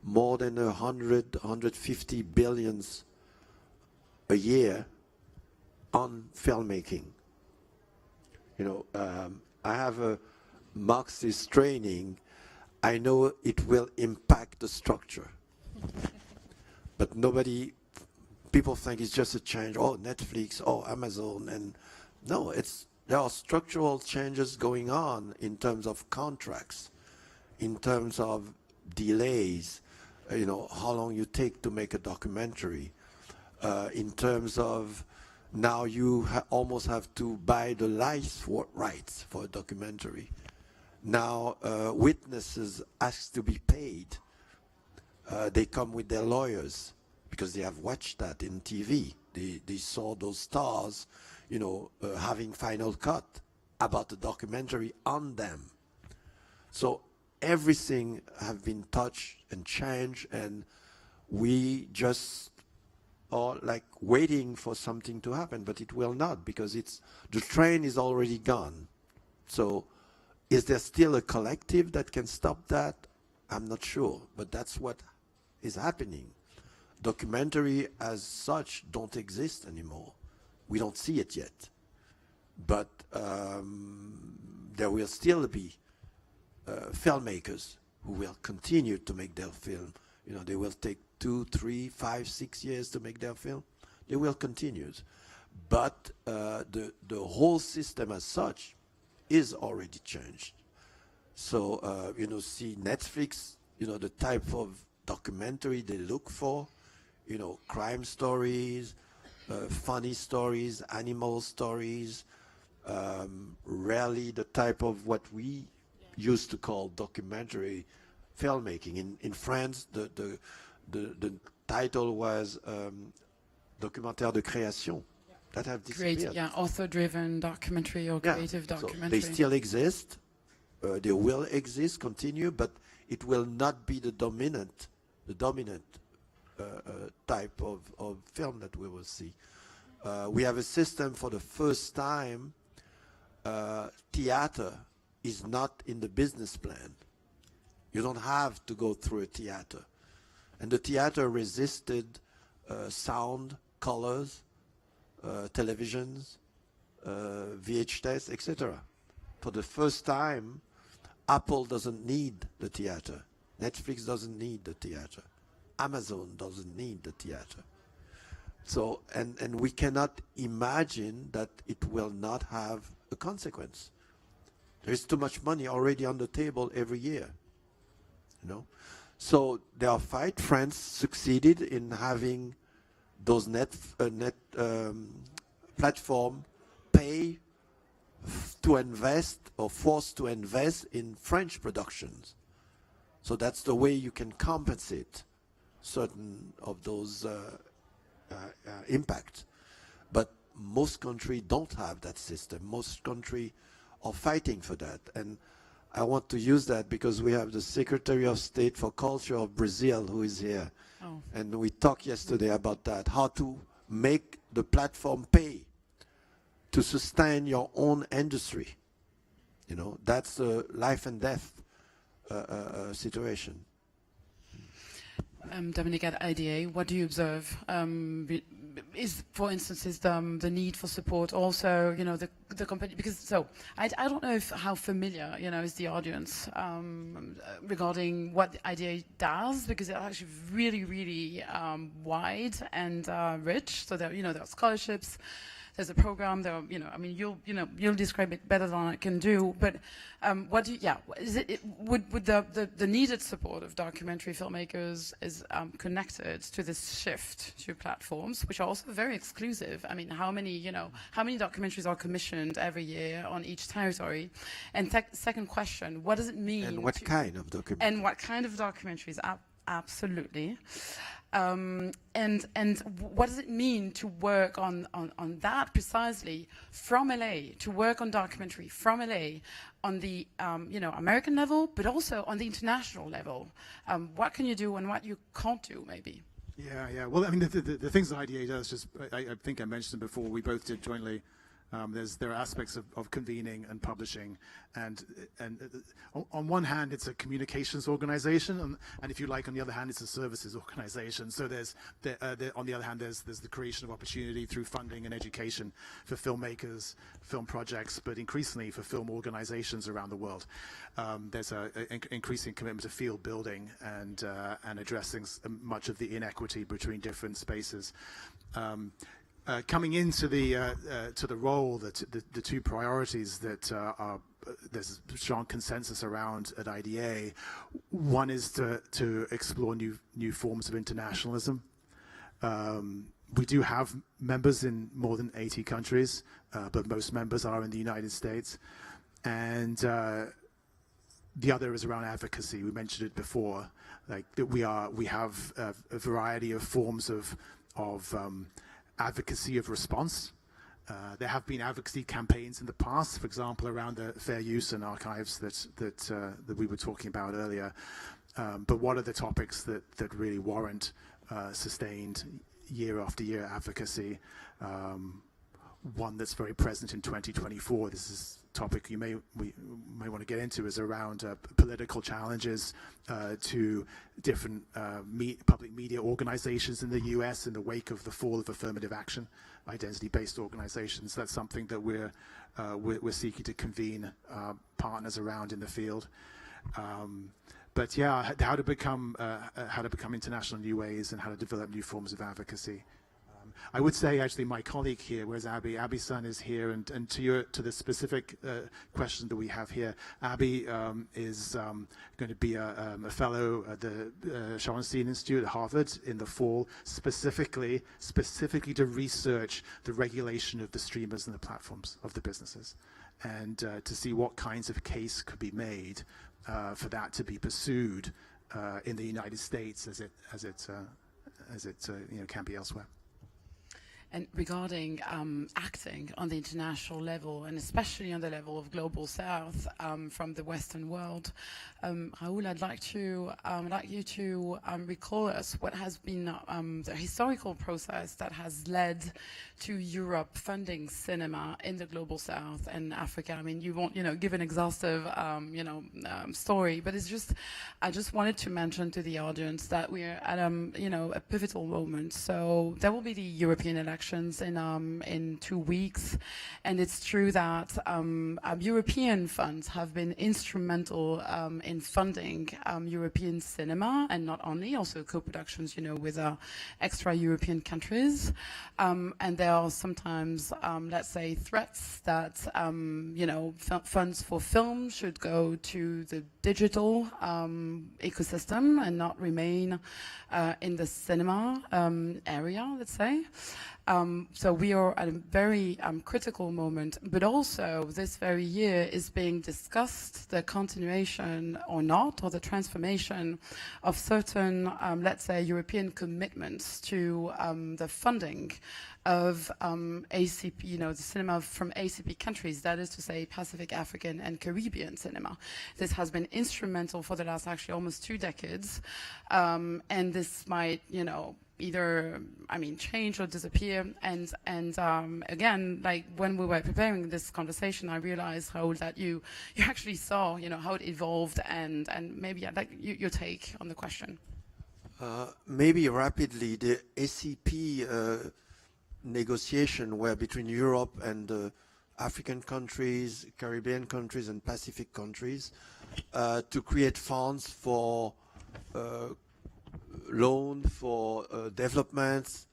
more than 150 billions a year on filmmaking. I have a Marxist training. I know it will impact the structure, but people think it's just a change, Netflix, Amazon, and no, there are structural changes going on in terms of contracts, in terms of delays, how long you take to make a documentary, in terms of now you almost have to buy the rights for a documentary. Now witnesses ask to be paid. They come with their lawyers, because they have watched that in TV. They saw those stars, having final cut about the documentary on them. So everything have been touched and changed, and we just are like waiting for something to happen, but it will not, because the train is already gone. So is there still a collective that can stop that? I'm not sure, but that's what is happening. Documentary as such don't exist anymore. We don't see it yet. But there will still be filmmakers who will continue to make their film. They will take 2, 3, 5, 6 years to make their film. They will continue. But the whole system as such is already changed. So, see Netflix, the type of documentary they look for, crime stories, funny stories, animal stories, rarely the type of what we used to call documentary filmmaking. In France, the title was documentaire de création. That have disappeared. Author-driven documentary or creative documentary. So they still exist. They will exist, continue, but it will not be the dominant type of film that we will see. We have a system for the first time theater is not in the business plan. You don't have to go through a theater. And the theater resisted sound, colors, televisions, VHS, etc. For the first time, Apple doesn't need the theater. Netflix doesn't need the theater. Amazon doesn't need the theater. So, and we cannot imagine that it will not have a consequence. There is too much money already on the table every year, you know. So their fight, France succeeded in having those platform pay to invest or forced to invest in French productions. So that's the way you can compensate certain of those impacts. But most countries don't have that system. Most countries are fighting for that. And I want to use that because we have the Secretary of State for Culture of Brazil who is here. Oh. And we talked yesterday about that, how to make the platform pay to sustain your own industry. You know, that's a life and death situation. Dominic, at IDA, what do you observe? Is, for instance, the need for support also, you know, the company? Because so I don't know how familiar, you know, is the audience regarding what the IDA does, because it's actually really, really wide and rich. So there, you know, there are scholarships. There's a program. There, are, you know, I mean, you'll describe it better than I can do. But what do you, yeah? Is would the needed support of documentary filmmakers is connected to this shift to platforms, which are also very exclusive? I mean, how many documentaries are commissioned every year on each territory? And second question, what does it mean? And what kind of documentaries? And what kind of documentaries? Absolutely. And what does it mean to work on that precisely from LA, to work on documentary from LA on the you know, American level, but also on the international level? What can you do and what you can't do, maybe? Yeah. Well, I mean, the things that IDA does, just I think I mentioned them before. We both did jointly. There are aspects of convening and publishing, and on one hand it's a communications organization, and if you like, on the other hand it's a services organization. So there's on the other hand there's the creation of opportunity through funding and education for filmmakers, film projects, but increasingly for film organizations around the world. There's an increasing commitment to field building and addressing much of the inequity between different spaces. Coming into the role, the two priorities that there's a strong consensus around at IDA. One is to explore new forms of internationalism. We do have members in more than 80 countries, but most members are in the United States. And the other is around advocacy. We mentioned it before, like that we have a variety of forms of advocacy of response. There have been advocacy campaigns in the past, for example, around the fair use and archives that we were talking about earlier. But what are the topics that really warrant sustained year after year advocacy? One that's very present in 2024. This is a topic we may want to get into, is around political challenges to different public media organizations in the US in the wake of the fall of affirmative action, identity-based organizations. That's something that we're seeking to convene partners around in the field. But yeah, how to become international in new ways and how to develop new forms of advocacy. I would say, actually, my colleague here, where's Abby? Abby's son is here, and to the specific question that we have here, Abby is going to be a fellow at the Schoenstein Institute at Harvard in the fall, specifically to research the regulation of the streamers and the platforms of the businesses, and to see what kinds of case could be made for that to be pursued in the United States as it can be elsewhere. and regarding acting on the international level, and especially on the level of Global South from the Western world. Raoul, I'd like you to recall us what has been the historical process that has led to Europe funding cinema in the Global South and Africa. I mean, you won't, give an exhaustive, story, but I just wanted to mention to the audience that we're at, a pivotal moment. So there will be the European elections in 2 weeks, and it's true that European funds have been instrumental in funding European cinema, and not only, also co-productions, with extra European countries. And there are sometimes, let's say, threats that, funds for film should go to the digital ecosystem and not remain in the cinema area, let's say. So we are at a very critical moment, but also this very year is being discussed the continuation or not, or the transformation of certain, let's say, European commitments to the funding of ACP, the cinema from ACP countries, that is to say Pacific, African and Caribbean cinema. This has been instrumental for the last actually almost 2 decades, and this might, either, change or disappear. And again, like when we were preparing this conversation, I realized, Raoul, that you actually saw, how it evolved, and maybe I'd like your take on the question. Maybe rapidly, the ACP negotiation were between Europe and African countries, Caribbean countries and Pacific countries to create funds for loan for developments.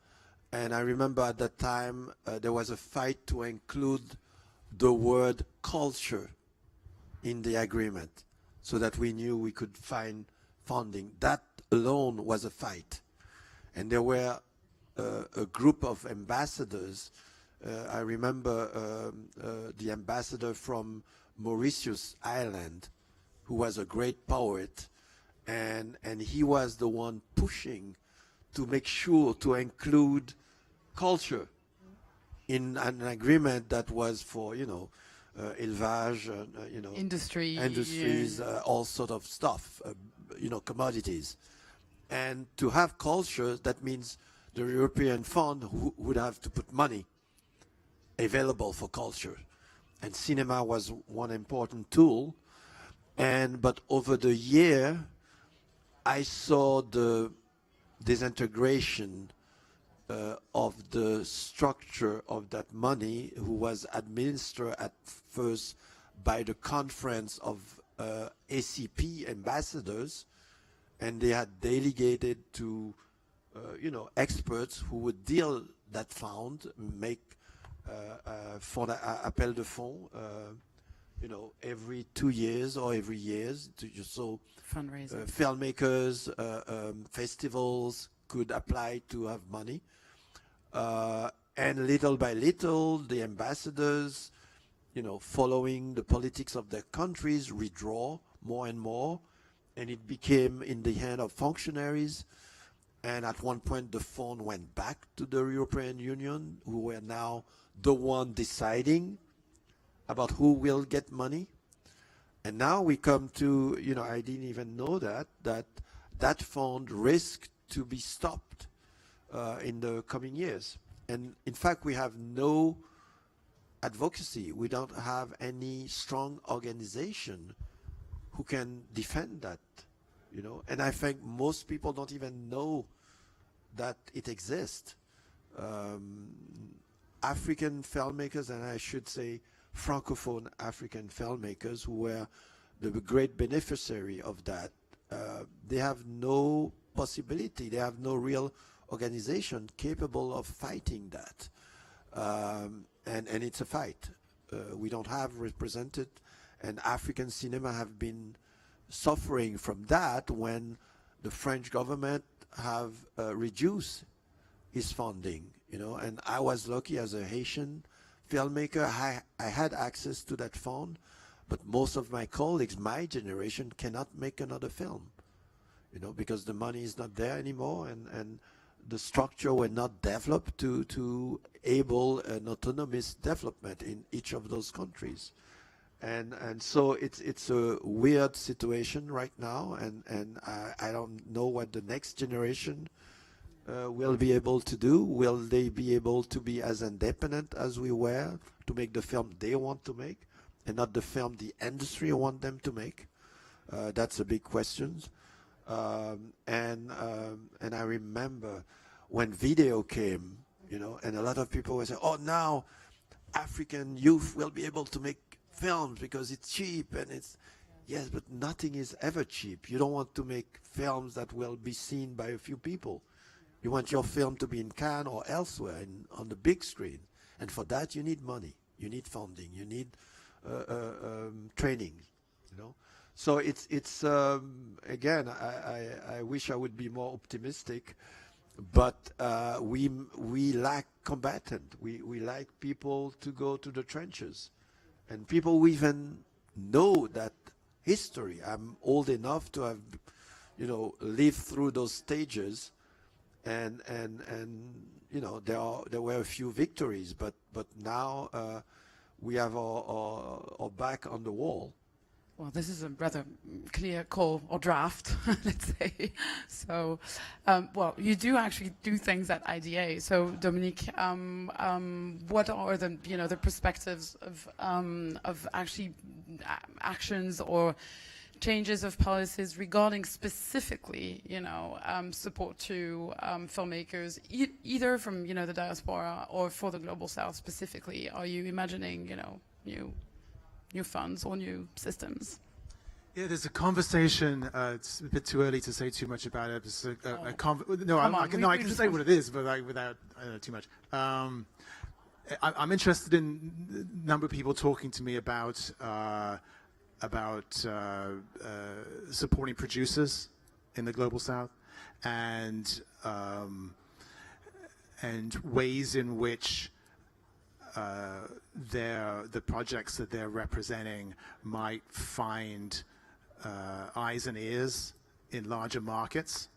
And I remember at that time there was a fight to include the word culture in the agreement so that we knew we could find funding. That alone was a fight. And there were a group of ambassadors. I remember the ambassador from Mauritius Island, who was a great poet, and he was the one pushing to make sure to include culture in an agreement that was for, élevage, industries, all sort of stuff, commodities. And to have culture, that means the European fund would have to put money available for culture. And cinema was one important tool. But over the year, I saw the disintegration of the structure of that money, who was administered at first by the conference of ACP ambassadors, and they had delegated to experts who would deal that fund, make for the appel de fonds, every 2 years or every year. So fundraising. Filmmakers, festivals could apply to have money. And little by little, the ambassadors, following the politics of their countries, withdraw more and more. And it became in the hand of functionaries. And at one point, the fund went back to the European Union, who were now the one deciding about who will get money. And now we come to, I didn't even know that fund risked to be stopped in the coming years. And in fact, we have no advocacy. We don't have any strong organization who can defend that, And I think most people don't even know that it exists. African filmmakers, and I should say Francophone African filmmakers, who were the great beneficiary of that, they have no possibility, they have no real organization capable of fighting that. And it's a fight. We don't have represented, and African cinema have been suffering from that when the French government have reduced its funding, and I was lucky as a Haitian filmmaker. I had access to that fund, but most of my colleagues, my generation, cannot make another film, because the money is not there anymore, and the structure were not developed to able an autonomous development in each of those countries. And so it's a weird situation right now, and I don't know what the next generation will be able to do. Will they be able to be as independent as we were to make the film they want to make and not the film the industry want them to make? That's a big question. And I remember when video came, you know, and a lot of people were saying, oh, now African youth will be able to make films because it's cheap, and it's, yes, but nothing is ever cheap. You don't want to make films that will be seen by a few people. You want your film to be in Cannes or elsewhere on the big screen. And for that, you need money, you need funding, you need training, you know. So it's again, I wish I would be more optimistic, but we lack combatant. We like people to go to the trenches, and people who even know that history. I'm old enough to have, you know, lived through those stages, and you know, there were a few victories, but now we have our back on the wall. Well, this is a rather clear call or draft, let's say. So, well, you do actually do things at IDA. So, Dominic, what are the, you know, the perspectives of actually actions or changes of policies regarding specifically, you know, support to filmmakers, either from, you know, the diaspora or for the global south specifically? Are you imagining, you know, new funds or new systems? Yeah, there's a conversation. It's a bit too early to say too much about it. It's I can say what it is, but like without too much. I'm interested in a number of people talking to me about supporting producers in the global south, and ways in which the projects that they're representing might find eyes and ears in larger markets,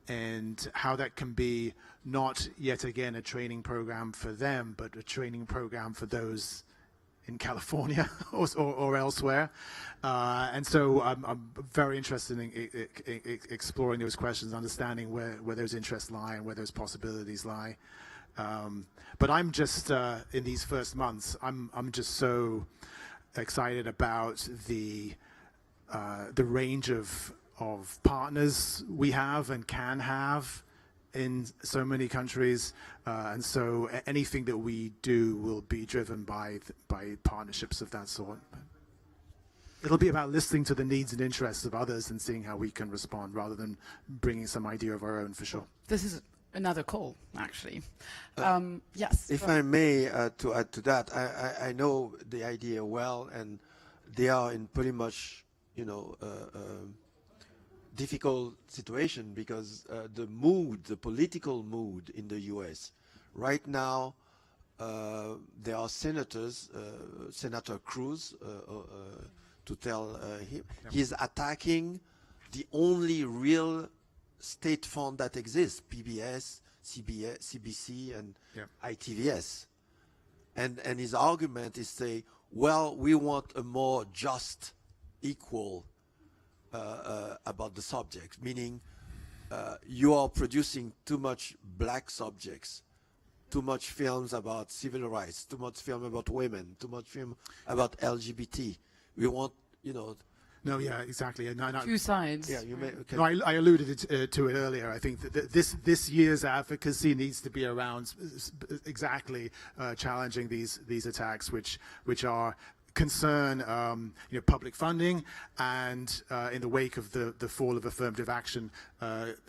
and how that can be not yet again a training program for them, but a training program for those in California or elsewhere. And so I'm very interested in exploring those questions, understanding where those interests lie and where those possibilities lie. But I'm just in these first months, I'm just so excited about the range of partners we have and can have in so many countries, and so anything that we do will be driven by partnerships of that sort. It'll be about listening to the needs and interests of others and seeing how we can respond, rather than bringing some idea of our own, for sure. This is another call, actually. Yes. If I may, to add to that, I know the idea well, and they are in pretty much, you know, difficult situation, because the political mood in the US right now, there are senators, Senator Cruz, to tell him, he's attacking the only real state fund that exists, PBS, CBC, and ITVS. And his argument is say, well, we want a more just, equal about the subject, meaning you are producing too much black subjects, too much films about civil rights, too much film about women, too much film about LGBT. We want, you know. No, yeah, exactly. Two sides. Yeah, you may. Okay. No, I alluded to it earlier. I think that this year's advocacy needs to be around exactly challenging these attacks, which are concern you know, public funding, and in the wake of the fall of affirmative action,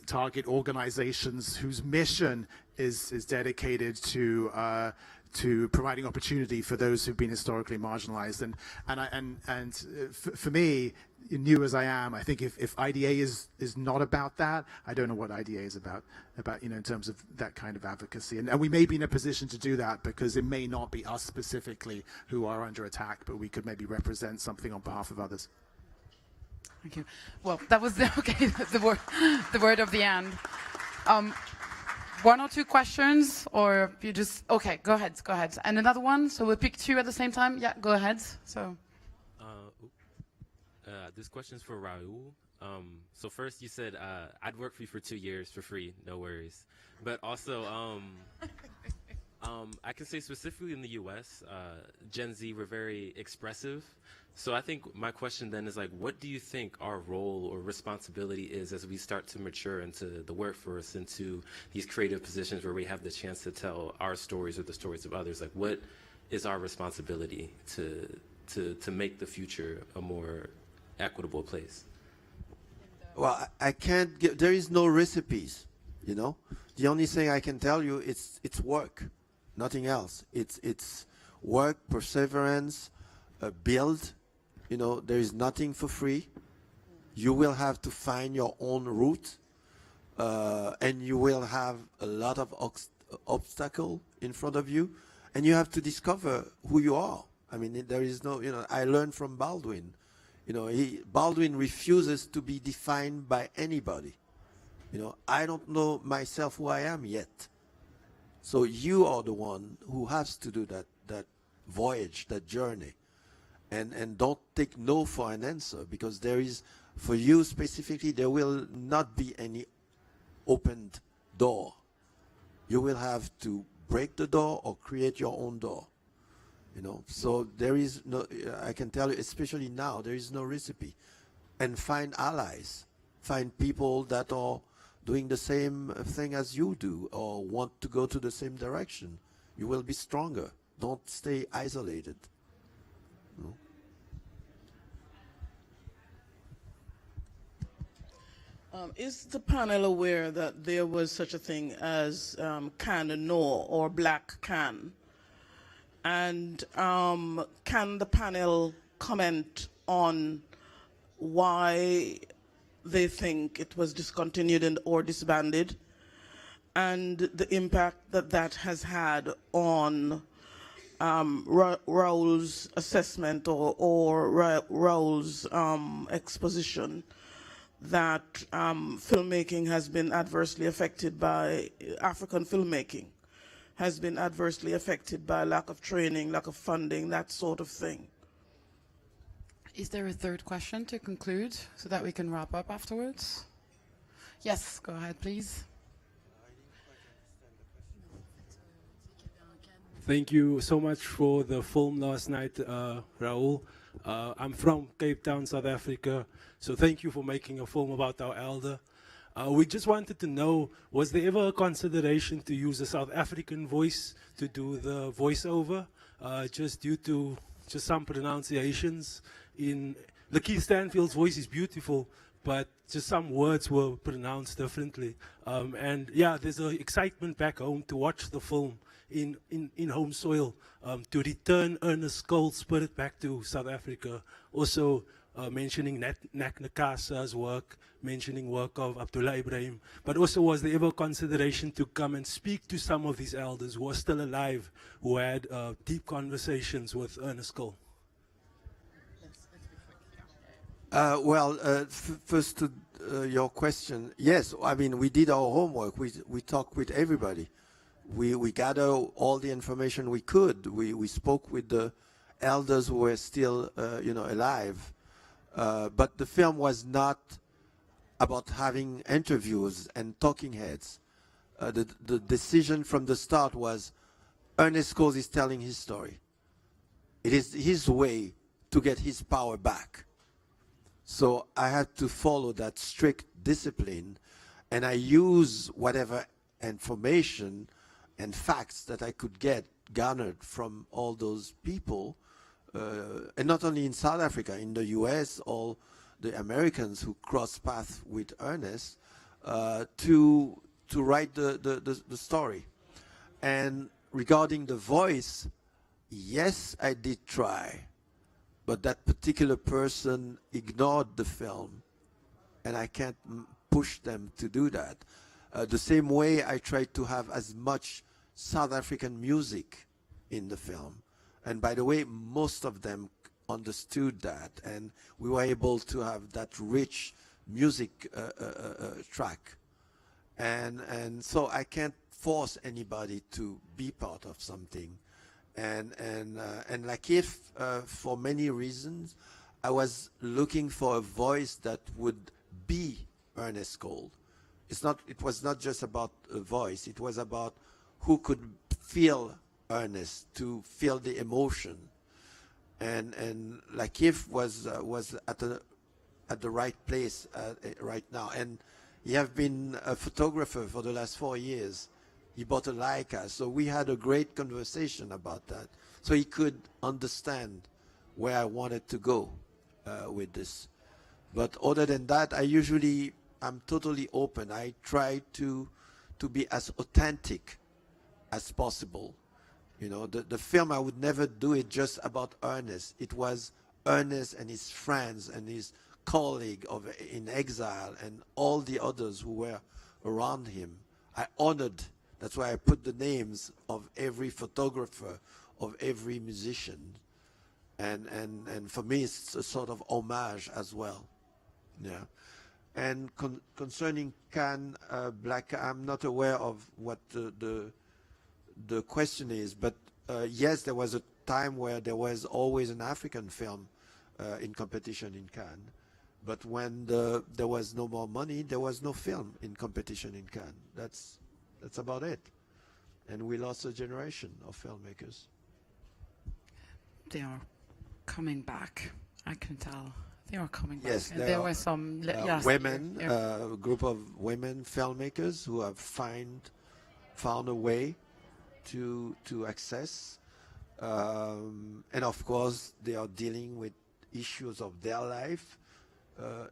target organizations whose mission is dedicated to providing opportunity for those who've been historically marginalized. And for me, new as I am, I think if IDA is not about that, I don't know what IDA is about, you know, in terms of that kind of advocacy. And we may be in a position to do that, because it may not be us specifically who are under attack, but we could maybe represent something on behalf of others. Thank you. Well, that was the word of the end. One or two questions, or you just, okay, go ahead. And another one, so we'll pick two at the same time. Yeah, go ahead. So. This question's for Raoul. So first you said, I'd work for you for 2 years for free, no worries. But also, I can say specifically in the US, Gen Z were very expressive. So I think my question then is like, what do you think our role or responsibility is as we start to mature into the workforce, into these creative positions where we have the chance to tell our stories or the stories of others? Like, what is our responsibility to make the future a more equitable place? Well, I can't give, there is no recipes, you know. The only thing I can tell you it's work, nothing else. It's work, perseverance, build. You know, there is nothing for free. You will have to find your own route, and you will have a lot of obstacle in front of you, and you have to discover who you are. I mean, there is no, you know, I learned from Baldwin. You know, Baldwin refuses to be defined by anybody. You know, I don't know myself who I am yet. So you are the one who has to do that voyage, that journey. And don't take no for an answer, because there is, for you specifically, there will not be any opened door. You will have to break the door or create your own door. You know, so there is no, I can tell you, especially now, there is no recipe. And find allies, find people that are doing the same thing as you do or want to go to the same direction. You will be stronger. Don't stay isolated. You know? Is the panel aware that there was such a thing as Cannes Noir or Black Cannes? And can the panel comment on why they think it was discontinued or disbanded, and the impact that that has had on Raoul's assessment or Raoul's exposition that filmmaking has been adversely affected by, African filmmaking has been adversely affected by lack of training, lack of funding, that sort of thing. Is there a third question to conclude so that we can wrap up afterwards? Yes, go ahead, please. Thank you so much for the film last night, Raoul. I'm from Cape Town, South Africa, so thank you for making a film about our elder. We just wanted to know, was there ever a consideration to use a South African voice to do the voiceover, just due to just some pronunciations? In Lakeith Stanfield's voice is beautiful, but just some words were pronounced differently. And yeah, there's an excitement back home to watch the film in home soil, to return Ernest Cole's spirit back to South Africa. Also mentioning Nat Nakasa's work, mentioning work of Abdullah Ibrahim, but also was there ever consideration to come and speak to some of these elders who are still alive, who had deep conversations with Ernest Cole? First to your question, yes, I mean, we did our homework. We talked with everybody. We gathered all the information we could. We spoke with the elders who were still, alive. But the film was not about having interviews and talking heads. The decision from the start was Ernest Cole is telling his story. It is his way to get his power back. So I had to follow that strict discipline, and I use whatever information and facts that I could get garnered from all those people, and not only in South Africa, in the US, all the Americans who crossed paths with Ernest, to write the story. And regarding the voice, yes, I did try, but that particular person ignored the film, and I can't push them to do that. The same way I tried to have as much South African music in the film. And by the way, most of them understood that, and we were able to have that rich music track. And so I can't force anybody to be part of something. And like if, for many reasons, I was looking for a voice that would be Ernest Cole. It was not just about a voice, it was about who could feel Ernest, to feel the emotion. And Lakif was at the right place right now. And he have been a photographer for the last 4 years. He bought a Leica, so we had a great conversation about that. So he could understand where I wanted to go with this. But other than that, I'm totally open. I try to be as authentic as possible. You know, the film, I would never do it just about Ernest. It was Ernest and his friends and his colleague in exile and all the others who were around him. I honored, that's why I put the names of every photographer, of every musician. And for me, it's a sort of homage as well. Yeah. And concerning Cannes, I'm not aware of what the question is, but yes, there was a time where there was always an African film in competition in Cannes. But when there was no more money, there was no film in competition in Cannes. That's about it. And we lost a generation of filmmakers. They are coming back, I can tell. They are coming back. Yes, and there were some women, a group of women filmmakers who have found a way to access. And of course, they are dealing with issues of their life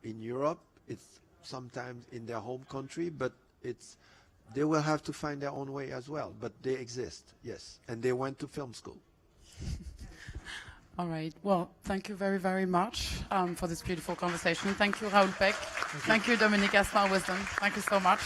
in Europe. It's sometimes in their home country, but they will have to find their own way as well. But they exist, yes. And they went to film school. All right. Well, thank you very, very much for this beautiful conversation. Thank you, Raoul Peck. Thank you, Dominic Asmall Willsdon. Thank you so much.